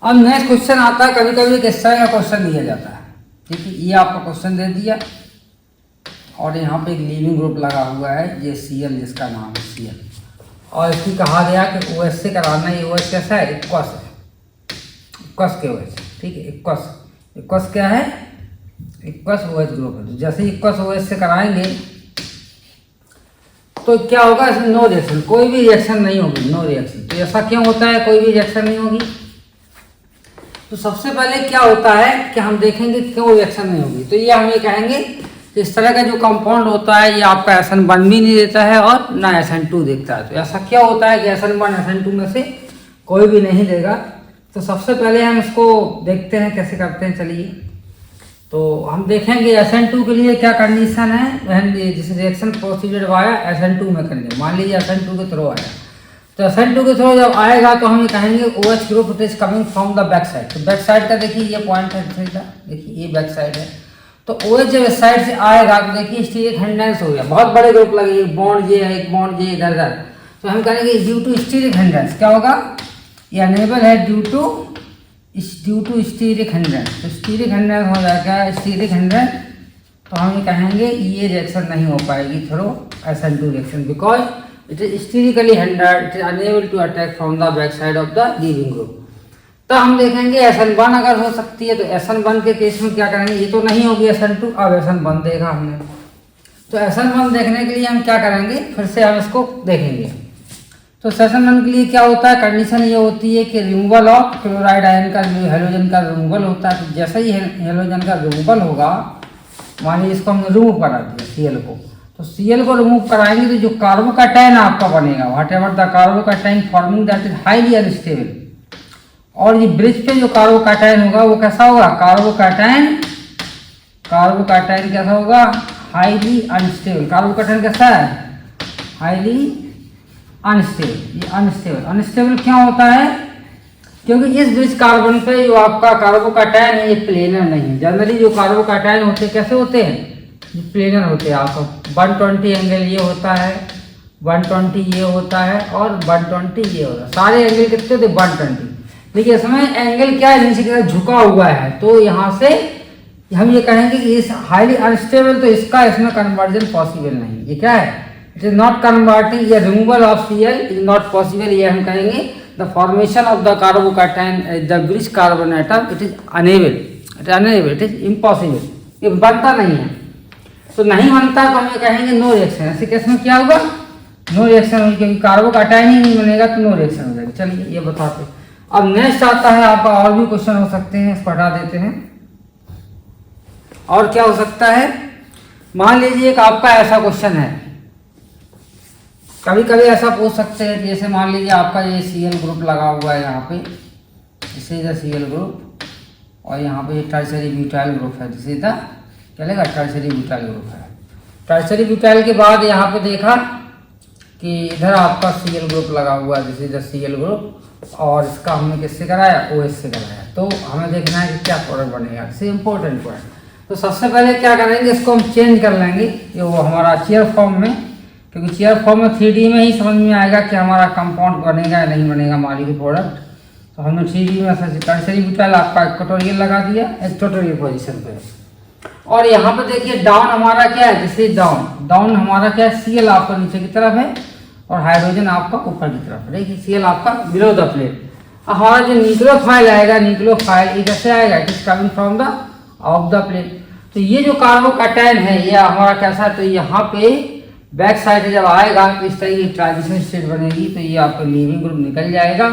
अब next question आता है, कभी कभी किस तरह का क्वेश्चन दिया जाता है। ठीक है, ये आपका क्वेश्चन दे दिया और यहाँ पे एक लीविंग ग्रुप लगा हुआ है, ये Cl जिसका नाम है Cl, और इसकी कहा गया कि OH से कराना है। OH कैसा है? इक्वस है, इक्वस के OH। ठीक है, इक्वस, इक्वस क्या है? इक्वस OH ग्रुप है। जैसे इक्वस OH से कराएंगे तो क्या होगा? इसमें नो रिएक्शन, कोई भी रिएक्शन नहीं होगी, नो रिएक्शन। तो ऐसा क्यों होता है कोई भी रिएक्शन नहीं होगी? तो सबसे पहले क्या होता है कि हम देखेंगे क्यों रिएक्शन नहीं होगी। तो ये हम ये कहेंगे कि इस तरह का जो कंपाउंड होता है ये आपका SN1 भी नहीं देता है और ना SN2 देता है। तो ऐसा क्या होता है कि SN1 SN2 में से कोई भी नहीं देगा। तो सबसे पहले हम इसको देखते हैं कैसे करते हैं। चलिए, तो हम देखेंगे SN2 के लिए क्या कंडीशन है। जिस रिएक्शन प्रोसीडेड वाया SN2 में करेंगे, मान लीजिए SN2 के थ्रू आया, तो SN2 के थ्रू जब आएगा तो हम ये कहेंगे OH group it is coming from the back side. तो बैक साइड का देखिए ये पॉइंट है, देखिए ये बैक साइड है। तो OH जब इस साइड से आएगा तो देखिए स्टीरिक हिंड्रेंस हो गया, बहुत बड़े ग्रुप लगे, एक बॉन्ड ये है, एक बॉन्ड ये इधर इधर। तो हम कहेंगे ड्यू टू स्टीरिक हिंड्रेंस क्या होगा? ये अनेबल है ड्यू टू स्टीरिक हिंड्रेंस। तो स्टीरिक हिंड्रेंस हो जाएगा स्टीरिक हिंड्रेंस। तो हम ये कहेंगे ये रिएक्शन नहीं हो पाएगी through SN2 reaction, because it is sterically hindered, it is unable to attack from the back side of the leaving group। तो हम देखेंगे SN1 अगर हो सकती है तो SN1 के केस में क्या करेंगे? ये तो नहीं होगी SN2, अब SN1 देखा हमने। तो SN1 देखने के लिए हम क्या करेंगे? फिर से हम इसको देखेंगे। तो SN1 के लिए क्या होता है? कंडीशन ये होती है कि रिमूवल ऑफ क्लोराइड आयन का, जो हेलोजन का रिमूवल होता है। तो जैसे ही हेलोजन का रिमूवल होगा, मान लीजिए इसको हमने रिमूव करा दिया Cl को, तो Cl को रिमूव कराएंगे तो जो कार्बोकैटायन आपका बनेगा, what ever the carbocation forming that is highly unstable. और ये ब्रिज पे जो कार्बोकैटायन होगा वो कैसा होगा? कार्बोकैटायन कैसा होगा? Highly unstable. कार्बोकैटायन कैसा है? Highly unstable. ये अनस्टेबल क्यों होता है? क्योंकि इस ब्रिज कार्बन पे जो आपका कार्बोकैटायन है ये प्लेनर नहीं है। जनरली जो कार्बोकैटायन होते हैं कैसे होते हैं? प्लेनर होते हैं। आपका 120 एंगल ये होता है, 120 ये होता है और 120 ये होता है। सारे एंगल कितने होते? 120। देखिए इसमें एंगल क्या है? नीचे की तरफ झुका हुआ है। तो यहाँ से हम ये कहेंगे कि इस हाईली अनस्टेबल, तो इसका इसमें कन्वर्जन पॉसिबल नहीं। ये क्या है? इट इज नॉट कन्वर्टिंग, ये removal of Cl is not possible. ये हम कहेंगे the formation of the carbocation the bridge carbon atom it is unable, it is impossible. ये बनता नहीं है। तो नहीं बनता तो हम ये कहेंगे नो रिएक्शन। ऐसे केस में क्या होगा? नो रिएक्शन होगी, क्योंकि कार्बोकैटायन ही नहीं बनेगा तो नो रिएक्शन हो जाएगी। चलिए ये बताते हैं। अब नेक्स्ट आता है आपका, और भी क्वेश्चन हो सकते हैं, इसको हटा देते हैं। और क्या हो सकता है? मान लीजिए एक आपका ऐसा क्वेश्चन है, कभी कभी ऐसा पूछ सकते हैं, जैसे मान लीजिए आपका ये Cl ग्रुप लगा हुआ है यहाँ पे, this is the Cl group, और यहाँ पे टर्शियरी ब्यूटाइल ग्रुप है, दिस इज द क्या लेगा? टर्शियरी ब्यूटाइल ग्रुप है। टर्शियरी ब्यूटाइल के बाद यहाँ पे देखा कि इधर आपका Cl ग्रुप लगा हुआ है, this is the Cl group, और इसका हमने किससे कराया? OH से कराया। तो हमें देखना है कि क्या प्रोडक्ट बनेगा, इससे इंपॉर्टेंट पॉइंट। तो सबसे पहले क्या करेंगे? इसको हम चेंज कर लेंगे ये वो हमारा चेयर फॉर्म में, क्योंकि चेयर फॉर्म में 3D में ही समझ में आएगा कि हमारा कंपाउंड बनेगा या नहीं बनेगा मॉलिक्यूल प्रोडक्ट। तो हमने 3D में टर्शियरी ब्यूटाइल आपका इक्वेटोरियल लगा दिया, इक्वेटोरियल पोजीशन पे। और यहाँ पे देखिए डाउन हमारा क्या है? जैसे डाउन हमारा क्या है? Cl आपका नीचे की तरफ है और हाइड्रोजन आपका ऊपर की तरफ है। देखिए Cl आपका बिलो द प्लेट। हमारा जो न्यूक्लियोफाइल आएगा, न्यूक्लियोफाइल ये कैसे आएगा? It is coming from the of the plate. तो ये जो कार्बोकैटायन है ये हमारा कैसा है? तो यहाँ पे बैक साइड जब आएगा तो इस तरह की ट्रांजिशन स्टेट बनेगी। तो ये आपका लीविंग ग्रुप निकल जाएगा।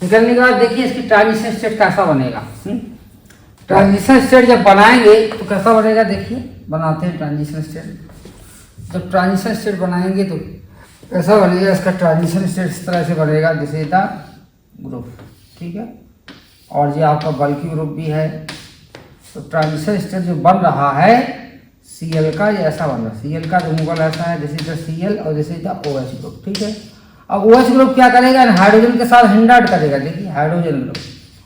निकलने के बाद देखिए इसकी ट्रांजिशन स्टेट कैसा बनेगा। ट्रांजिशन स्टेट जब बनाएंगे तो कैसा बनेगा? देखिए बनाते हैं ट्रांजिशन स्टेट। जब ट्रांजिशन स्टेट बनाएंगे तो कैसा बनेगा? इसका ट्रांजिशन स्टेट इस तरह से बनेगा, जैसे द ग्रुप, ठीक है। और ये आपका बल्कि ग्रुप भी है। तो ट्रांजिशन स्टेट जो बन रहा है Cl का, ये ऐसा बन रहा है। Cl का रिमूवल ऐसा है, जैसे द Cl और जैसे द OH ग्रुप, ठीक है। अब OH ग्रुप क्या करेगा? हाइड्रोजन के साथ हिंडर्ड करेगा। देखिए हाइड्रोजन ग्रुप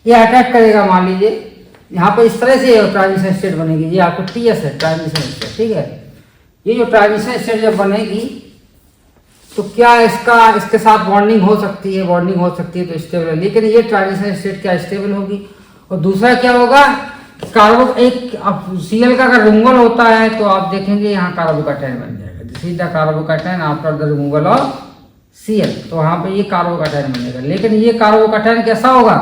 ये अटैक करेगा। मान लीजिए यहाँ पे इस तरह से ट्रांजिशन स्टेट बनेगी। ये आपको TS है ट्रांजिशन स्टेट, ठीक है। ये जो ट्रांजिशन स्टेट जब बनेगी तो क्या इसके साथ बॉन्डिंग हो सकती है, बॉन्डिंग हो सकती है तो स्टेबल है, लेकिन ये ट्रांजिशन स्टेट क्या स्टेबल होगी। और दूसरा क्या होगा, कार्बो एक Cl का अगर रिमूवल होता है तो आप देखेंगे यहाँ कार्बोकैटायन बन जाएगा, this is the carbocation after the removal of Cl, तो वहाँ पे ये कार्बोकैटायन बनेगा। लेकिन ये कार्बोकैटायन कैसा होगा,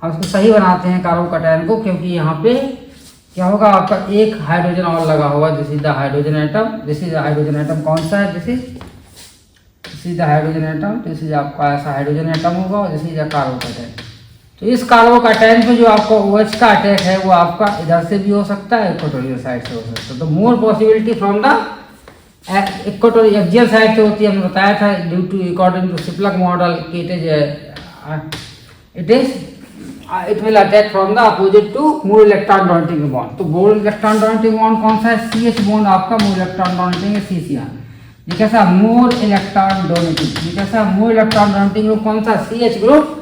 हम इसको सही बनाते हैं कार्बोकैटायन को, क्योंकि यहाँ पे क्या होगा, आपका एक हाइड्रोजन और लगा होगा, this is the hydrogen atom, this is hydrogen atom कौन सा है, this is the hydrogen atom, this is आपका ऐसा हाइड्रोजन एटम होगा और दिस इज द कार्बोकैटायन। तो इस कार्बोकैटायन पे जो आपका OH का अटैक है वो आपका इधर से भी हो सकता है, इक्वेटोरियल साइड से हो सकता है। तो more possibility from the equatorial axial side से होती है, हमने बताया था, due to according to Cieplak model it will attack from the opposite to मूल इलेक्ट्रॉन डोनेटिंग बॉन्ड। तो मूल इलेक्ट्रॉन डोनेटिंग बॉन्ड कौन सा है, CH बॉन्ड आपका मूल इलेक्ट्रॉन डोनेटिंग है CCR। ये कैसा मोर इलेक्ट्रॉन डोनेटिंग, ये कैसा मोर इलेक्ट्रॉन डोनेटिंग ग्रुप कौन सा, CH ग्रुप,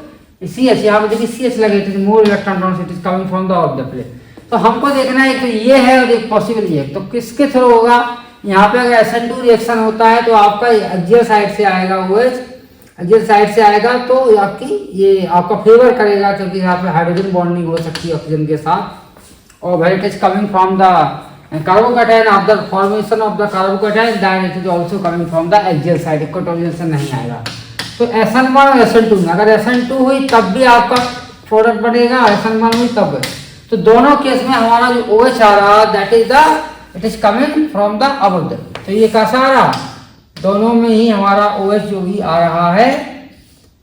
CH यहाँ पे देखिए CH लगे थे, more electron donating is coming from the of the plate. तो हमको देखना है कि ये है और एक पॉसिबल ये, तो किसके थ्रू होगा, यहाँ पे अगर SN2 रिएक्शन होता है तो आपका एक्सियल साइड से आएगा OH, एक्सियल साइड से आएगा तो आपकी ये आपका फेवर करेगा, क्योंकि यहाँ पे हाइड्रोजन बॉन्डिंग हो सकती है ऑक्सीजन के साथ। और where it is coming from the carbocation of the formation of the carbocation, that it is also coming from the axial side, equatorial से नहीं आएगा। तो SN1 और SN2 में अगर SN2 हुई तब भी आपका प्रोडक्ट बनेगा, SN1 हुई तब। तो दोनों केस में हमारा जो OH आ रहा that is the it is coming from the above the, तो ये कैसा आ रहा, दोनों में ही हमारा OH जो भी आ रहा है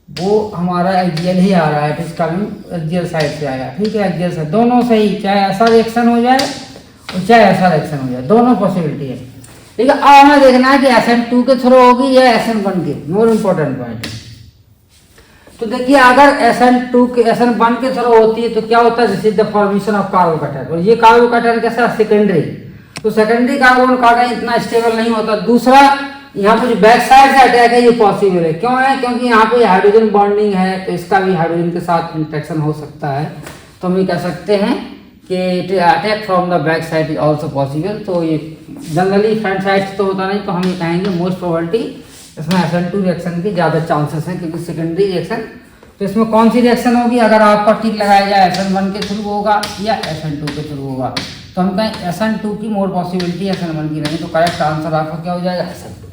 वो हमारा एक्सियल ही आ रहा है, it is coming axial side से आया, ठीक है, एक्सियल साइड, दोनों सही, चाहे ऐसा रिएक्शन हो जाए और चाहे ऐसा रिएक्शन हो जाए, दोनों पॉसिबिलिटी है। ठीक है, अब हमें देखना है कि SN2 के थ्रू होगी या SN1 के, मोर इम्पोर्टेंट पॉइंट। तो देखिए अगर SN1 के थ्रू होती है तो क्या होता है, this is the formation of carbocation, और ये कार्बोकैटायन कैसा सेकेंडरी, तो सेकेंडरी कार्बोकैटायन इतना स्टेबल नहीं होता। दूसरा यहाँ पे जो बैक साइड से अटैक है ये पॉसिबल है, क्यों है, क्योंकि यहाँ पे हाइड्रोजन बॉन्डिंग है तो इसका भी हाइड्रोजन के साथ इंटरेक्शन हो सकता है, तो हम ये कह सकते हैं कि attack from the back side is also possible. तो ये जनरली फ्रंट साइड से तो होता नहीं, तो हम ये कहेंगे मोस्ट प्रोबेबिलिटी इसमें SN2 रिएक्शन की ज़्यादा चांसेस हैं, क्योंकि सेकेंडरी रिएक्शन। तो इसमें कौन सी रिएक्शन होगी, अगर आपका टिक लगाया जाए SN1 के थ्रू होगा या SN2 के थ्रू होगा, तो हम कहें SN2 की मोर पॉसिबिलिटी, SN1 की नहीं। तो करेक्ट आंसर आपका क्या हो जाएगा, SN2।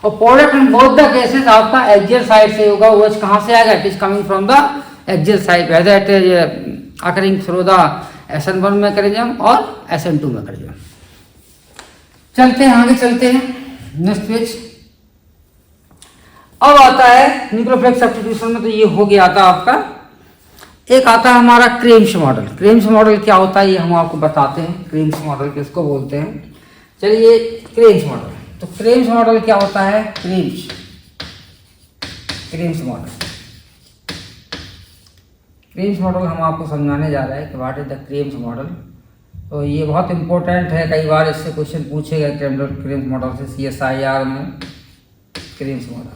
और product in both the cases आपका एक्सियल साइड से होगा, OH कहाँ से आएगा, it is coming from the axial side, whether it is occurring through the SN1 mechanism और SN2 मैकेनिज्म। चलते हैं आगे, चलते हैं नेक्स्ट पेज। अब आता है न्यूक्लियोफिलिक सब्स्टिट्यूशन में, तो ये हो गया था आपका। एक आता है हमारा क्रेम्स मॉडल। क्रेम्स मॉडल क्या होता है ये हम आपको बताते हैं, क्रेम्स मॉडल किसको बोलते हैं। चलिए क्रेम्स मॉडल, तो क्रेम्स मॉडल क्या होता है, क्रेम्स मॉडल, क्रेम्स मॉडल हम आपको समझाने जा रहे हैं कि what is the cramps model. तो ये बहुत इंपॉर्टेंट है, कई बार इससे क्वेश्चन पूछे गए क्रेम्स मॉडल से CSIR में। क्रेम्स मॉडल,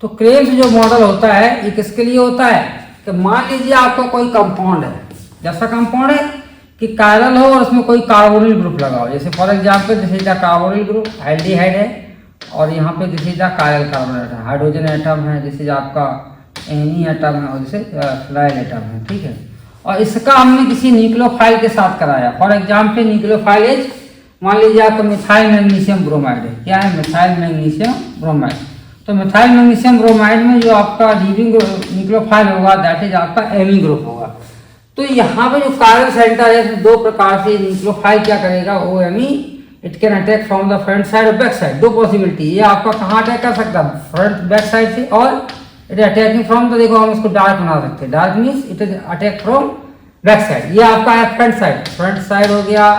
तो क्रेम्स जो मॉडल होता है ये किसके लिए होता है, कि मान लीजिए आपका कोई कंपाउंड है, जैसा कंपाउंड है कि कायरल हो और उसमें कोई कार्बोनिल ग्रुप लगा हो, जैसे for example this is the carbonyl group, aldehyde है, और यहाँ पे this is the chiral carbon atom, hydrogen atom है, दिस इज आपका एनी एटम है, और जैसे फ्लाइल एटम है, ठीक है। और इसका हमने किसी न्यूक्लियोफाइल के साथ कराया, फॉर एग्जाम्पल न्यूक्लियोफाइल इज, मान लीजिए आपका मिथाइल मैग्नीशियम ब्रोमाइड है, क्या है, मिथाइल मैग्नीशियम ब्रोमाइड। तो मिथाइल मैग्नीशियम ब्रोमाइड में जो आपका लीविंग न्यूक्लियोफाइल होगा दैट इज आपका एमी ग्रुप होगा। तो यहाँ पे जो कायरल सेंटर है इसमें दो प्रकार से न्यूक्लियोफाइल क्या करेगा, ओ एमी, it can attack from the front side और बैक साइड, दो पॉसिबिलिटी, ये आपका कहाँ अटैक कर सकता है, फ्रंट बैक साइड से, और इट अटैकिंग फ्रॉम, तो देखो हम इसको डार्क बना सकते हैं, dark means it is attack from back side, ये आपका है फ्रंट साइड हो गया,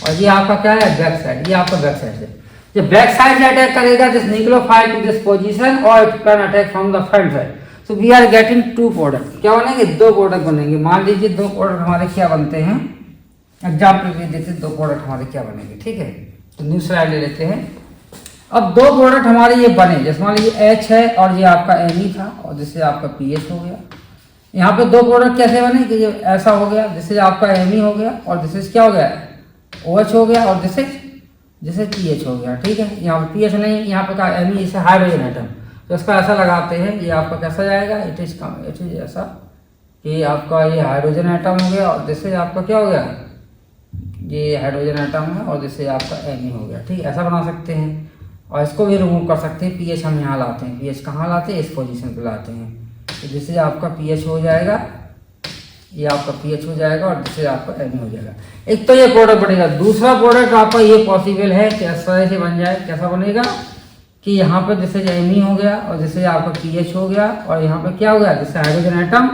और ये आपका क्या है, बैक साइड, ये आपका बैक साइड से। जब बैक साइड से अटैक करेगा this nucleophile to this position, और it can attack from the front side. So we are getting two product, क्या बनेंगे, दो प्रोडक्ट बनेंगे। मान लीजिए दो प्रोडक्ट हमारे क्या बनते हैं, एग्जाम्पल के लिए देखते हैं दो प्रोडक्ट हमारे क्या बनेंगे, ठीक है। तो न्यू स्लाइड ले लेते हैं। अब दो प्रोडक्ट हमारे ये बने, जैसे मान लीजिए H है और ये आपका Ni था, और जिससे आपका pH हो गया। यहाँ पे दो प्रोडक्ट कैसे बने कि ये ऐसा हो गया, जिससे आपका Me हो गया, और जिससे क्या हो गया, OH हो गया, और जिससे pH हो गया, ठीक है। यहाँ पे pH नहीं, यहाँ पे का Me इसे हाइड्रोजन एटम, तो इसका ऐसा लगाते हैं, ये आपका कैसा जाएगा, इट इज ऐसा कि आपका ये हाइड्रोजन एटम हो गया और जैसे आपका क्या हो गया, ये हाइड्रोजन एटम है और जैसे आपका Fe हो गया। ठीक, ऐसा बना सकते हैं। और इसको भी रिमूव कर सकते हैं, पीएच हम यहाँ लाते हैं, पीएच कहाँ लाते हैं, इस पोजीशन पे लाते हैं। तो जैसे आपका पीएच हो जाएगा, ये आपका पीएच हो जाएगा और जैसे आपका Fe हो जाएगा। एक तो ये प्रोडक्ट बनेगा। दूसरा प्रोडक्ट आपका ये पॉसिबल है कि इस तरह से बन जाए। कैसा बनेगा कि यहाँ पर जैसे Fe हो गया और जैसे आपका पीएच हो गया और यहाँ पे क्या हो गया, जैसे हाइड्रोजन एटम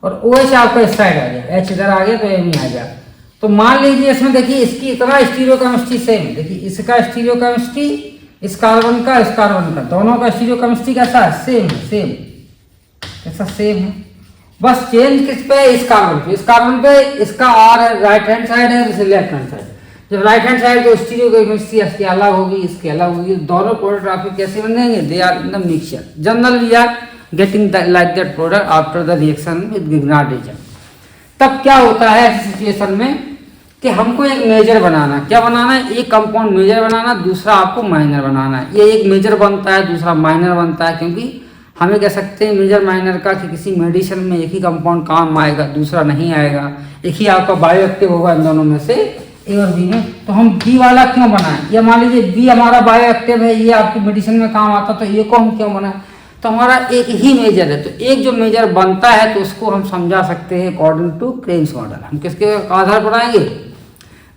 और OH आपका इस साइड आ गया, H इधर आ गया तो Fe आ गया। तो मान लीजिए इसमें देखिए इसकी इतना स्टीरियोकेमिस्ट्री सेम, देखिए इसका स्टीरियोकेमिस्ट्री, इस कार्बन का, इस कार्बन का, दोनों का स्टीरियोकेमिस्ट्री कैसा है, सेम सेम, कैसा सेम है। बस चेंज किस पे, इस कार्बन पे, इस कार्बन पे इसका R राइट हैंड साइड है, जैसे लेफ्ट हैंड साइड। जब राइट हैंड साइड तो स्टीरियोकेमिस्ट्री इसकी अलग होगी, इसकी अलग होगी। दोनों प्रोडक्ट आपके कैसे बन जाएंगे, they are in the mixture. General we are getting like that product after the reaction with Grignard agent. तब क्या होता है ऐसी सिचुएशन में कि हमको एक मेजर बनाना, क्या बनाना है, एक कंपाउंड मेजर बनाना, दूसरा आपको माइनर बनाना है। ये एक मेजर बनता है, दूसरा माइनर बनता है, क्योंकि हमें कह सकते हैं मेजर माइनर का कि किसी मेडिसिन में एक ही कंपाउंड काम आएगा, दूसरा नहीं आएगा, एक ही आपका बायो एक्टिव होगा इन दोनों में से, ए और बी में। तो हम बी वाला क्यों बनाएं, ये मान लीजिए बी हमारा बायो एक्टिव है, ये आपकी मेडिसिन में काम आता, तो ये को हम क्यों बनाएं। तो हमारा एक ही मेजर है, तो एक जो मेजर बनता है तो उसको हम समझा सकते हैं अकॉर्डिंग टू क्रेन्स मॉडल। हम किसके आधार पर आएंगे,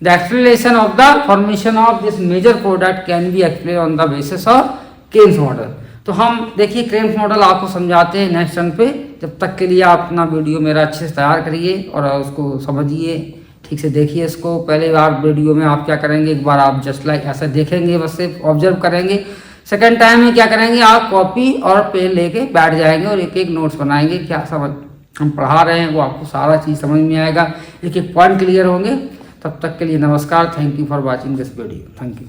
the explanation of the formation of this major product can be explain on the basis of Cram's model. तो हम देखिए क्रेन्स मॉडल आपको समझाते हैं नेक्स्ट टर्न पे। जब तक के लिए आप अपना वीडियो मेरा अच्छे से तैयार करिए और उसको समझिए, ठीक से देखिए इसको। पहले बार वीडियो में आप क्या करेंगे, एक बार आप जस्ट लाइक ऐसे देखेंगे, बस से ऑब्जर्व करेंगे। सेकंड टाइम में क्या करेंगे, आप कॉपी और पेन लेके बैठ जाएंगे और एक एक नोट्स बनाएंगे, क्या समझ हम पढ़ा रहे हैं वो आपको सारा चीज़ समझ में आएगा, एक एक पॉइंट क्लियर होंगे। तब तक के लिए नमस्कार, thank you for watching this video, thank you.